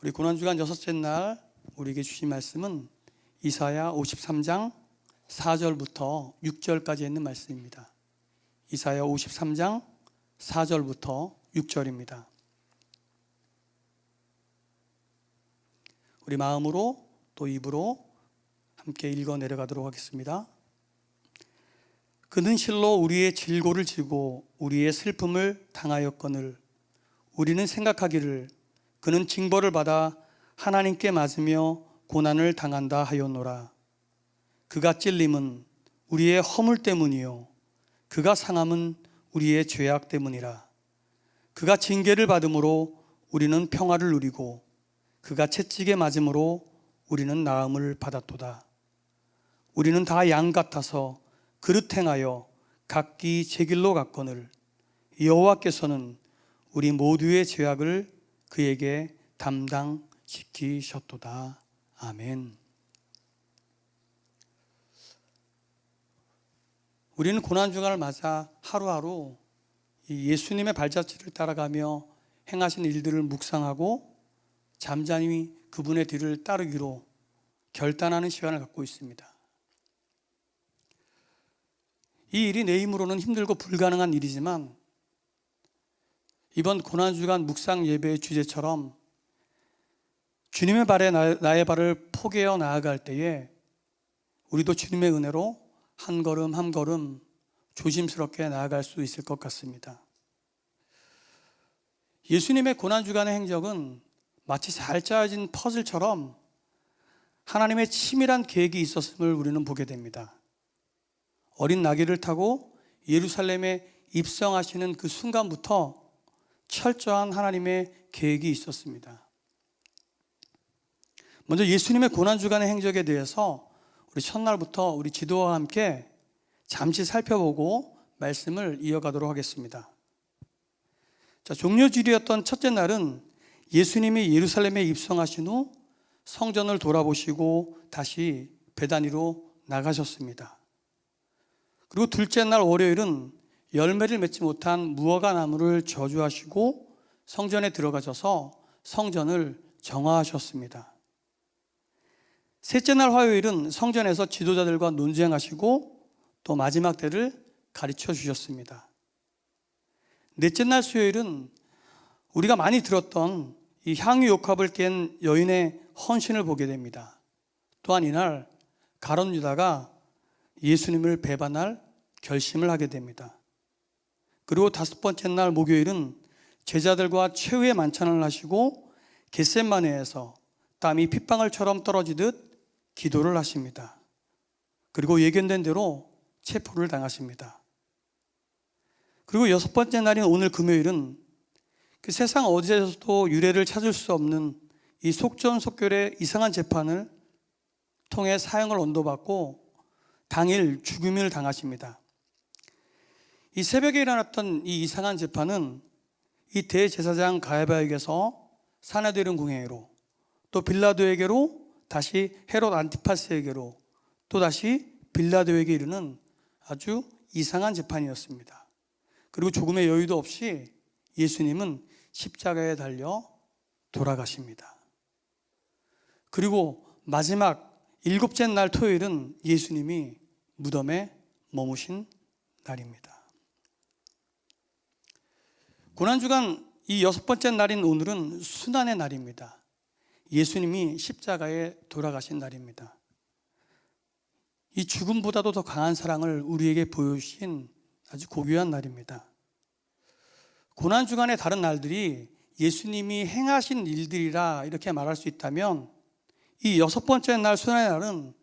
우리 고난주간 여섯째 날 우리에게 주신 말씀은 이사야 53장 4절부터 6절까지 있는 말씀입니다. 이사야 53장 4절부터 6절입니다. 우리 마음으로 또 입으로 함께 읽어 내려가도록 하겠습니다. 그는 실로 우리의 질고를 지고 우리의 슬픔을 당하였거늘 우리는 생각하기를 그는 징벌을 받아 하나님께 맞으며 고난을 당한다 하였노라. 그가 찔림은 우리의 허물 때문이요 그가 상함은 우리의 죄악 때문이라. 그가 징계를 받음으로 우리는 평화를 누리고 그가 채찍에 맞음으로 우리는 나음을 받았도다. 우리는 다 양 같아서 그릇 행하여 각기 제 길로 갔거늘 여호와께서는 우리 모두의 죄악을 그에게 담당시키셨도다. 아멘. 우리는 고난주간을 맞아 하루하루 예수님의 발자취를 따라가며 행하신 일들을 묵상하고 잠잠히 그분의 뒤를 따르기로 결단하는 시간을 갖고 있습니다. 이 일이 내 힘으로는 힘들고 불가능한 일이지만 이번 고난주간 묵상 예배의 주제처럼 주님의 발에 나의 발을 포개어 나아갈 때에 우리도 주님의 은혜로 한 걸음 한 걸음 조심스럽게 나아갈 수 있을 것 같습니다. 예수님의 고난주간의 행적은 마치 잘 짜여진 퍼즐처럼 하나님의 치밀한 계획이 있었음을 우리는 보게 됩니다. 어린 나귀를 타고 예루살렘에 입성하시는 그 순간부터 철저한 하나님의 계획이 있었습니다. 먼저 예수님의 고난주간의 행적에 대해서 우리 첫날부터 우리 지도와 함께 잠시 살펴보고 말씀을 이어가도록 하겠습니다. 자, 종료주일이었던 첫째 날은 예수님이 예루살렘에 입성하신 후 성전을 돌아보시고 다시 베다니로 나가셨습니다. 그리고 둘째 날 월요일은 열매를 맺지 못한 무화과 나무를 저주하시고 성전에 들어가셔서 성전을 정화하셨습니다. 셋째 날 화요일은 성전에서 지도자들과 논쟁하시고 또 마지막 때를 가르쳐 주셨습니다. 넷째 날 수요일은 우리가 많이 들었던 이 향유 옥합을 깬 여인의 헌신을 보게 됩니다. 또한 이날 가룟 유다가 예수님을 배반할 결심을 하게 됩니다. 그리고 다섯 번째 날 목요일은 제자들과 최후의 만찬을 하시고 겟세마네에서 땀이 핏방울처럼 떨어지듯 기도를 하십니다. 그리고 예견된 대로 체포를 당하십니다. 그리고 여섯 번째 날인 오늘 금요일은 그 세상 어디에서도 유례를 찾을 수 없는 이 속전속결의 이상한 재판을 통해 사형을 언도받고 당일 죽임을 당하십니다. 이 새벽에 일어났던 이 이상한 재판은 이 대제사장 가야바에게서 사내들은 궁예로 또 빌라도에게로 다시 헤롯 안티파스에게로 또 다시 빌라도에게 이르는 아주 이상한 재판이었습니다. 그리고 조금의 여유도 없이 예수님은 십자가에 달려 돌아가십니다. 그리고 마지막 일곱째 날 토요일은 예수님이 무덤에 머무신 날입니다. 고난주간 이 여섯 번째 날인 오늘은 순환의 날입니다. 예수님이 십자가에 돌아가신 날입니다. 이 죽음보다도 더 강한 사랑을 우리에게 보여주신 아주 고귀한 날입니다. 고난주간의 다른 날들이 예수님이 행하신 일들이라 이렇게 말할 수 있다면 이 여섯 번째 날 순환의 날은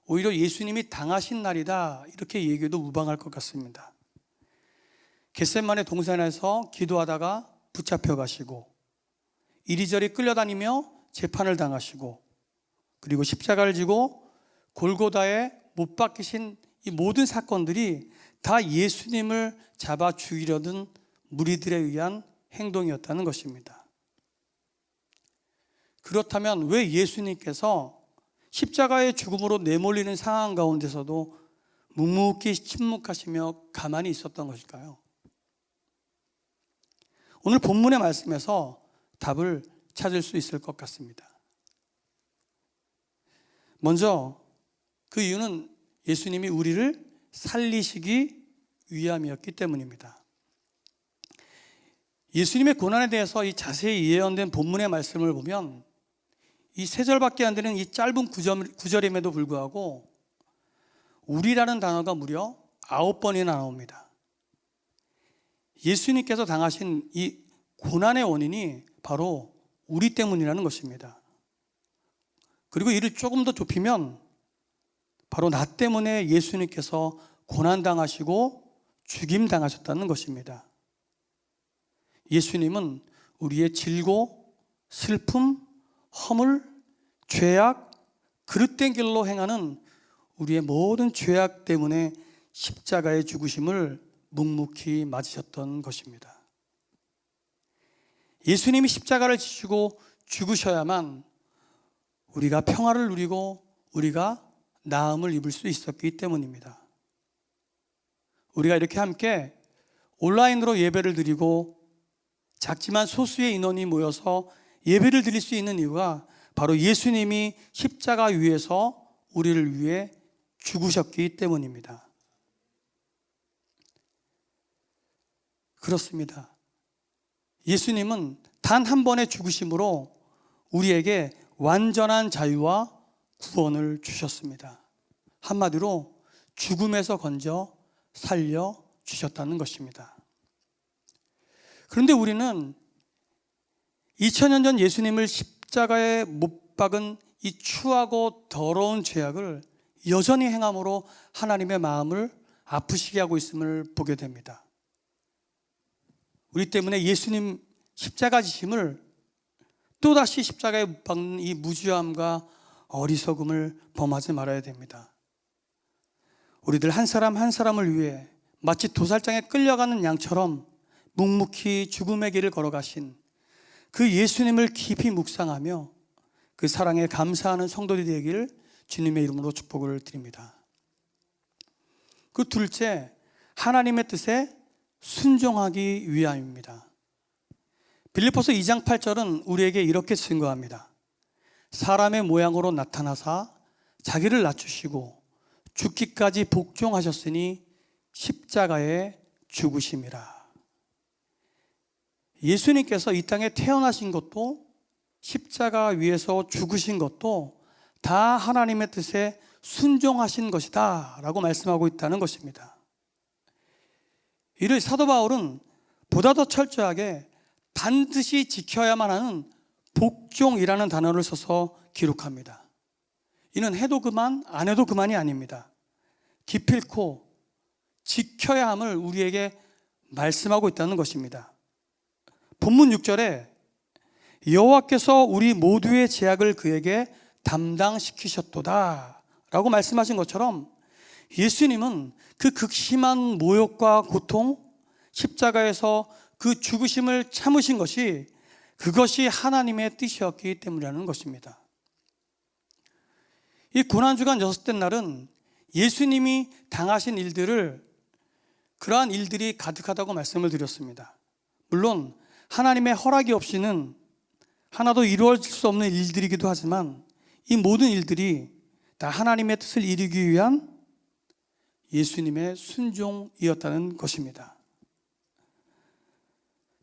오히려 예수님이 당하신 날이다 이렇게 얘기해도 무방할 것 같습니다. 겟세마네 동산에서 기도하다가 붙잡혀 가시고 이리저리 끌려다니며 재판을 당하시고 그리고 십자가를 지고 골고다에 못 박히신 이 모든 사건들이 다 예수님을 잡아 죽이려던 무리들에 의한 행동이었다는 것입니다. 그렇다면 왜 예수님께서 십자가의 죽음으로 내몰리는 상황 가운데서도 묵묵히 침묵하시며 가만히 있었던 것일까요? 오늘 본문의 말씀에서 답을 찾을 수 있을 것 같습니다. 먼저 그 이유는 예수님이 우리를 살리시기 위함이었기 때문입니다. 예수님의 고난에 대해서 이 자세히 예언된 본문의 말씀을 보면 이 세 절밖에 안 되는 이 짧은 구절임에도 불구하고 우리라는 단어가 무려 9번이나 나옵니다. 예수님께서 당하신 이 고난의 원인이 바로 우리 때문이라는 것입니다. 그리고 이를 조금 더 좁히면 바로 나 때문에 예수님께서 고난당하시고 죽임당하셨다는 것입니다. 예수님은 우리의 질고, 슬픔, 허물, 죄악, 그릇된 길로 행하는 우리의 모든 죄악 때문에 십자가의 죽으심을 묵묵히 맞으셨던 것입니다. 예수님이 십자가를 지시고 죽으셔야만 우리가 평화를 누리고 우리가 나음을 입을 수 있었기 때문입니다. 우리가 이렇게 함께 온라인으로 예배를 드리고 작지만 소수의 인원이 모여서 예배를 드릴 수 있는 이유가 바로 예수님이 십자가 위에서 우리를 위해 죽으셨기 때문입니다. 그렇습니다. 예수님은 단 한 번의 죽으심으로 우리에게 완전한 자유와 구원을 주셨습니다. 한마디로 죽음에서 건져 살려 주셨다는 것입니다. 그런데 우리는 2000년 전 예수님을 십자가에 못 박은 이 추하고 더러운 죄악을 여전히 행함으로 하나님의 마음을 아프시게 하고 있음을 보게 됩니다. 우리 때문에 예수님 십자가 지심을 또다시 십자가에 못 박는 이 무지함과 어리석음을 범하지 말아야 됩니다. 우리들 한 사람 한 사람을 위해 마치 도살장에 끌려가는 양처럼 묵묵히 죽음의 길을 걸어가신 그 예수님을 깊이 묵상하며 그 사랑에 감사하는 성도들이 되기를 주님의 이름으로 축복을 드립니다. 그 둘째, 하나님의 뜻에 순종하기 위함입니다. 빌립보서 2장 8절은 우리에게 이렇게 증거합니다. 사람의 모양으로 나타나사 자기를 낮추시고 죽기까지 복종하셨으니 십자가에 죽으심이라. 예수님께서 이 땅에 태어나신 것도 십자가 위에서 죽으신 것도 다 하나님의 뜻에 순종하신 것이다 라고 말씀하고 있다는 것입니다. 이를 사도 바울은 보다 더 철저하게 반드시 지켜야만 하는 복종이라는 단어를 써서 기록합니다. 이는 해도 그만 안 해도 그만이 아닙니다. 기필코 지켜야 함을 우리에게 말씀하고 있다는 것입니다. 본문 6절에 여호와께서 우리 모두의 죄악을 그에게 담당시키셨도다 라고 말씀하신 것처럼 예수님은 그 극심한 모욕과 고통, 십자가에서 그 죽으심을 참으신 것이 그것이 하나님의 뜻이었기 때문이라는 것입니다. 이 고난주간 6째 날은 예수님이 당하신 일들을 그러한 일들이 가득하다고 말씀을 드렸습니다. 물론 하나님의 허락이 없이는 하나도 이루어질 수 없는 일들이기도 하지만 이 모든 일들이 다 하나님의 뜻을 이루기 위한 예수님의 순종이었다는 것입니다.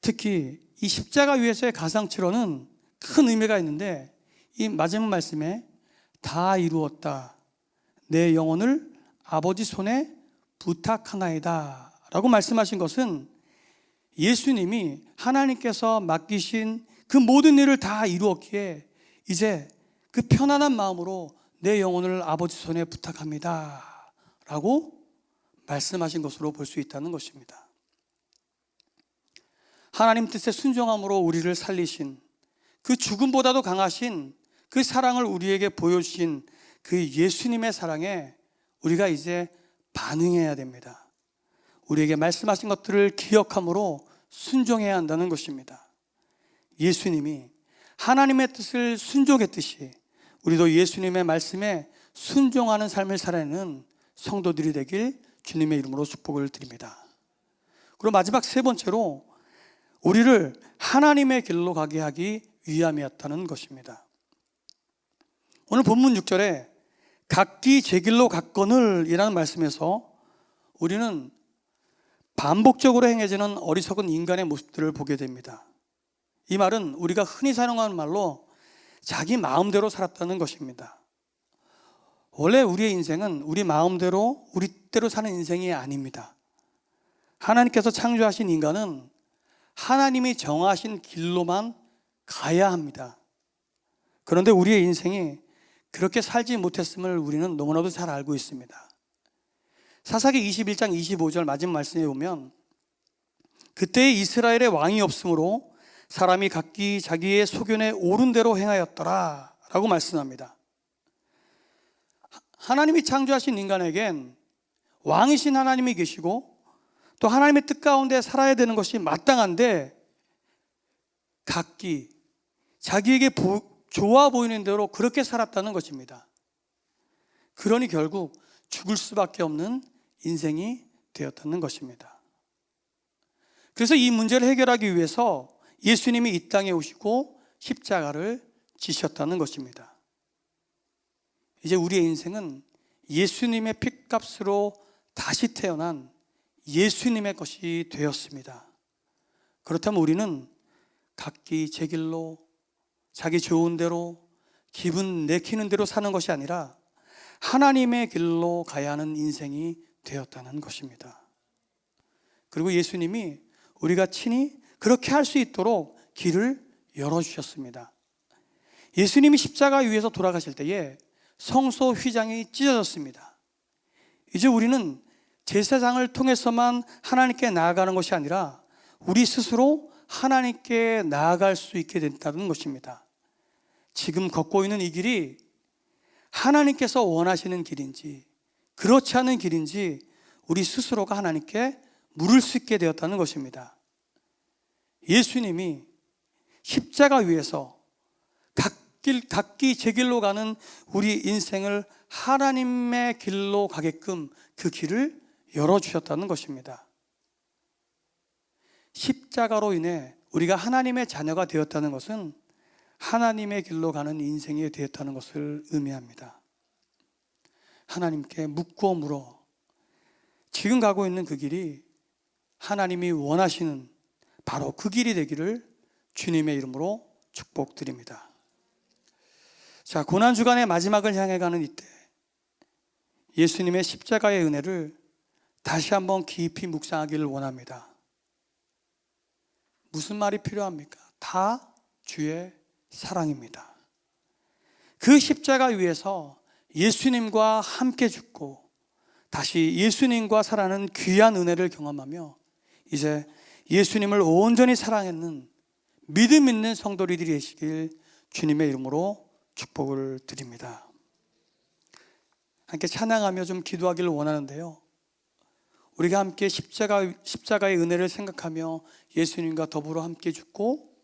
특히 이 십자가 위에서의 가상치료는 큰 의미가 있는데 이 마지막 말씀에 다 이루었다. 내 영혼을 아버지 손에 부탁하나이다 라고 말씀하신 것은 예수님이 하나님께서 맡기신 그 모든 일을 다 이루었기에 이제 그 편안한 마음으로 내 영혼을 아버지 손에 부탁합니다 라고 말씀하신 것으로 볼 수 있다는 것입니다. 하나님 뜻에 순종함으로 우리를 살리신 그 죽음보다도 강하신 그 사랑을 우리에게 보여주신 그 예수님의 사랑에 우리가 이제 반응해야 됩니다. 우리에게 말씀하신 것들을 기억함으로 순종해야 한다는 것입니다. 예수님이 하나님의 뜻을 순종했듯이 우리도 예수님의 말씀에 순종하는 삶을 살아내는 성도들이 되길 주님의 이름으로 축복을 드립니다. 그리고 마지막 세 번째로 우리를 하나님의 길로 가게 하기 위함이었다는 것입니다. 오늘 본문 6절에 각기 제 길로 갔거늘 이라는 말씀에서 우리는 반복적으로 행해지는 어리석은 인간의 모습들을 보게 됩니다. 이 말은 우리가 흔히 사용하는 말로 자기 마음대로 살았다는 것입니다. 원래 우리의 인생은 우리 마음대로 우리 뜻대로 사는 인생이 아닙니다. 하나님께서 창조하신 인간은 하나님이 정하신 길로만 가야 합니다. 그런데 우리의 인생이 그렇게 살지 못했음을 우리는 너무나도 잘 알고 있습니다. 사사기 21장 25절 마지막 말씀에 보면 그때 이스라엘의 왕이 없으므로 사람이 각기 자기의 소견에 옳은 대로 행하였더라 라고 말씀합니다. 하나님이 창조하신 인간에겐 왕이신 하나님이 계시고 또 하나님의 뜻 가운데 살아야 되는 것이 마땅한데 각기 자기에게 좋아 보이는 대로 그렇게 살았다는 것입니다. 그러니 결국 죽을 수밖에 없는 인생이 되었다는 것입니다. 그래서 이 문제를 해결하기 위해서 예수님이 이 땅에 오시고 십자가를 지셨다는 것입니다. 이제 우리의 인생은 예수님의 핏값으로 다시 태어난 예수님의 것이 되었습니다. 그렇다면 우리는 각기 제 길로 자기 좋은 대로 기분 내키는 대로 사는 것이 아니라 하나님의 길로 가야 하는 인생이 되었다는 것입니다. 그리고 예수님이 우리가 친히 그렇게 할 수 있도록 길을 열어주셨습니다. 예수님이 십자가 위에서 돌아가실 때에 성소 휘장이 찢어졌습니다. 이제 우리는 제사장을 통해서만 하나님께 나아가는 것이 아니라 우리 스스로 하나님께 나아갈 수 있게 된다는 것입니다. 지금 걷고 있는 이 길이 하나님께서 원하시는 길인지 그렇지 않은 길인지 우리 스스로가 하나님께 물을 수 있게 되었다는 것입니다. 예수님이 십자가 위에서 각기 제 길로 가는 우리 인생을 하나님의 길로 가게끔 그 길을 열어주셨다는 것입니다. 십자가로 인해 우리가 하나님의 자녀가 되었다는 것은 하나님의 길로 가는 인생이 되었다는 것을 의미합니다. 하나님께 묻고 물어 지금 가고 있는 그 길이 하나님이 원하시는 바로 그 길이 되기를 주님의 이름으로 축복드립니다. 자, 고난주간의 마지막을 향해 가는 이때 예수님의 십자가의 은혜를 다시 한번 깊이 묵상하기를 원합니다. 무슨 말이 필요합니까? 다 주의 사랑입니다. 그 십자가 위에서 예수님과 함께 죽고 다시 예수님과 살아가는 귀한 은혜를 경험하며 이제 예수님을 온전히 사랑하는 믿음 있는 성도들이 되시길 주님의 이름으로 축복을 드립니다. 함께 찬양하며 좀 기도하기를 원하는데요, 우리가 함께 십자가의 은혜를 생각하며 예수님과 더불어 함께 죽고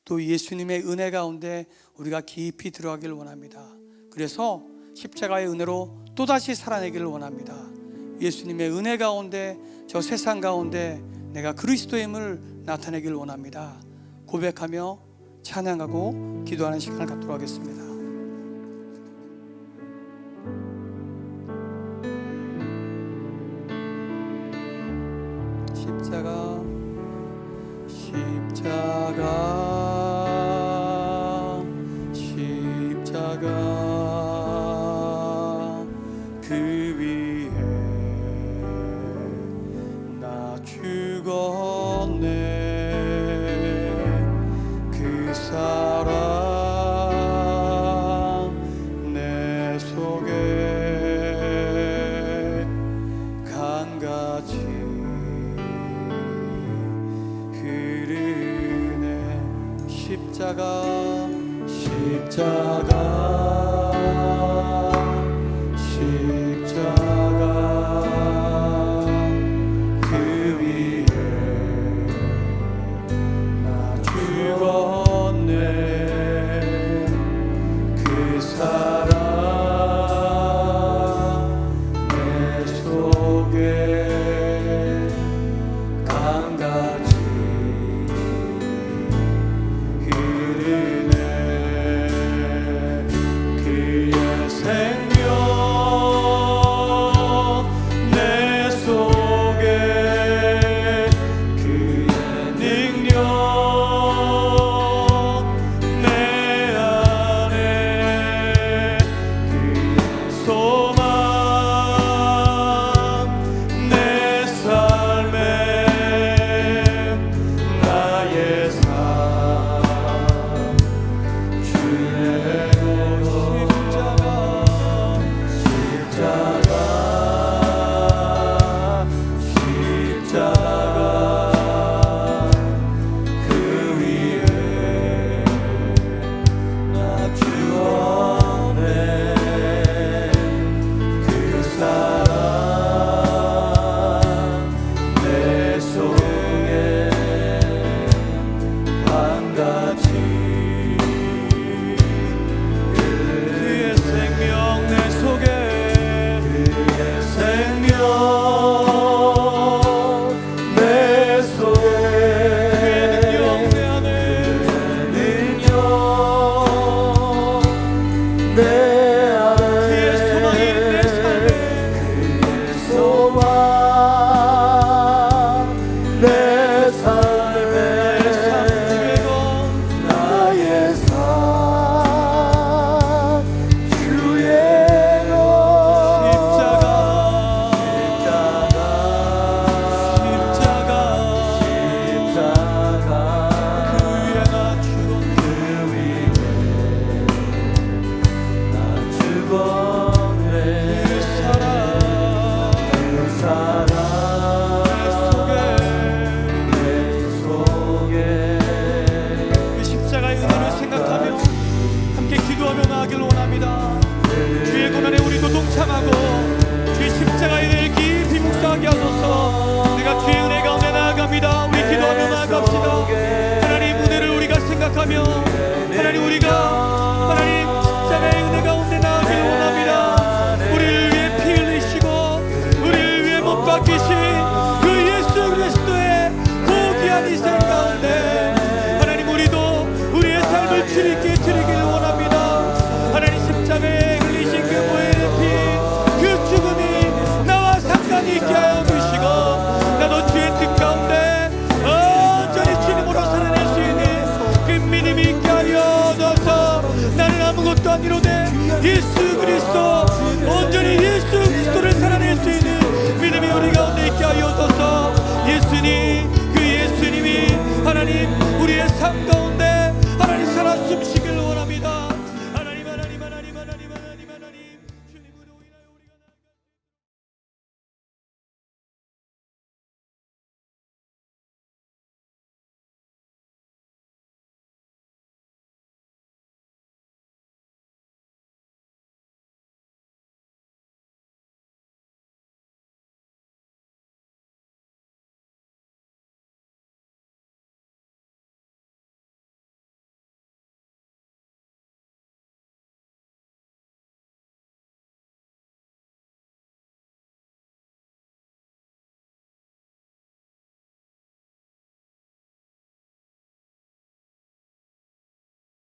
또 예수님의 은혜 가운데 우리가 깊이 들어가기를 원합니다. 그래서 십자가의 은혜로 또다시 살아내기를 원합니다. 예수님의 은혜 가운데 저 세상 가운데 내가 그리스도임을 나타내기를 원합니다. 고백하며 찬양하고 기도하는 시간을 갖도록 하겠습니다. 십자가 그 위에 나 죽었네. 그 사랑 내 속에 강같이 흐르네. 십자가 그 위에 나 죽었네. 그 사랑 내 속에 강같이 흐르네. 같이 그의 생명 내 속에 그의 생명 내 속에 그의 능력 내 안에 능력 내 안에 그의 소망이 내 삶에 그의 소망 내 삶에 나의 삶 주의 것 나의 삶 주의 것 십자가 그 위에 나 죽었네 그 위에 나 죽었네 그 사랑 그 사랑 내 속에 그 십자가의 은혜를 생각하며 함께 기도하며 나아가길 원합니다. 주의 고난에 우리도 동참하고 주의 십자가의 은혜를 깊이 묵상하게 하소서. 내가 주의 은혜 가운데 나아갑니다. 우리 기도하며 나아갑시다. 하나님 은혜를 우리가 생각하며 하나님 우리가 하나님 십자가의 은혜 가운데 나아가길 원합니다. 우리를 위해 피 흘리시고 우리를 위해 못 박히신 그 예수 그리스도의 고귀한 희생 가운데 하나님 우리도 우리의 삶을 주님께 드리길 원합니다. 하나님 십자가에 흘리신 그 보혈의 피 그 죽음이 나와 상관이 있게 하여 주시고 나도 주의 뜻 가운데 온전히 주님으로 살아낼 수 있는 그 믿음이 있게 하여 주셔서 나는 아무것도 아니로되 예수 그리스도 온전히 예수 그리스도를 살아낼 수 있는 믿음이 우리 가운데 있게 하여 주셔서 예수님 그 예수님이 하나님 우리의 삶 가운데 하나님 살아 숨쉬길 원합니다.